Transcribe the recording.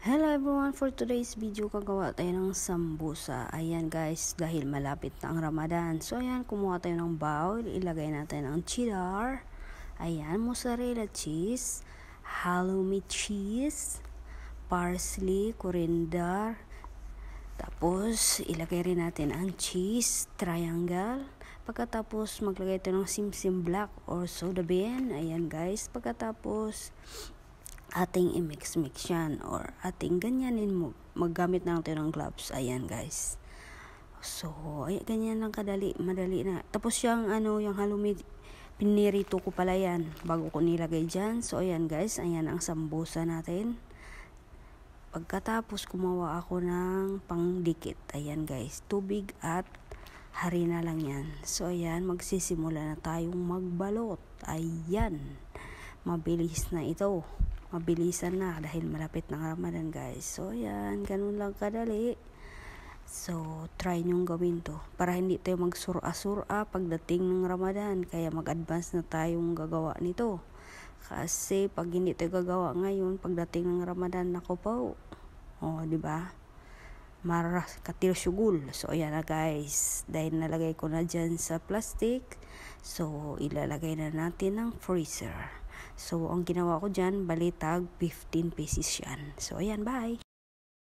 Hello everyone, for today's video gagawa tayo ng sambusa. Ayan guys, dahil malapit na ang Ramadan. So ayan, kumuha tayo ng bowl, ilagay natin ang cheddar, ayan, mozzarella cheese, halloumi cheese, parsley, coriander, tapos ilagay rin natin ang cheese triangle. Pagkatapos maglagay tayo ng simsim black or soda bean. Ayan guys, pagkatapos ating i-mix yan or ating ganyanin mo, maggamit na lang tayo ng gloves. Ayan guys, so ay, ganyan lang kadali, madali na. Tapos yung yung halloumi, pinirito ko pala yan bago ko nilagay dyan. So ayan guys, ayan ang sambusa natin. Pagkatapos gumawa ako ng pangdikit, ayan guys, tubig at harina lang yan. So ayan, magsisimula na tayong magbalot. Ayan, mabilis na ito, mabilisan na dahil malapit ng Ramadan guys. So ayan, ganun lang kadali. So try nyong gawin to para hindi tayo magsura-sura pagdating ng Ramadan. Kaya mag-advance na tayong gagawa nito, kasi pag hindi tayo gagawa ngayon pagdating ng Ramadan, nako po, di ba, maras katil syugul. So ayan na guys, dahil nalagay ko na dyan sa plastic, so ilalagay na natin ng freezer. So ang ginawa ko dyan, balitag 15 pieces yan. So ayan, bye.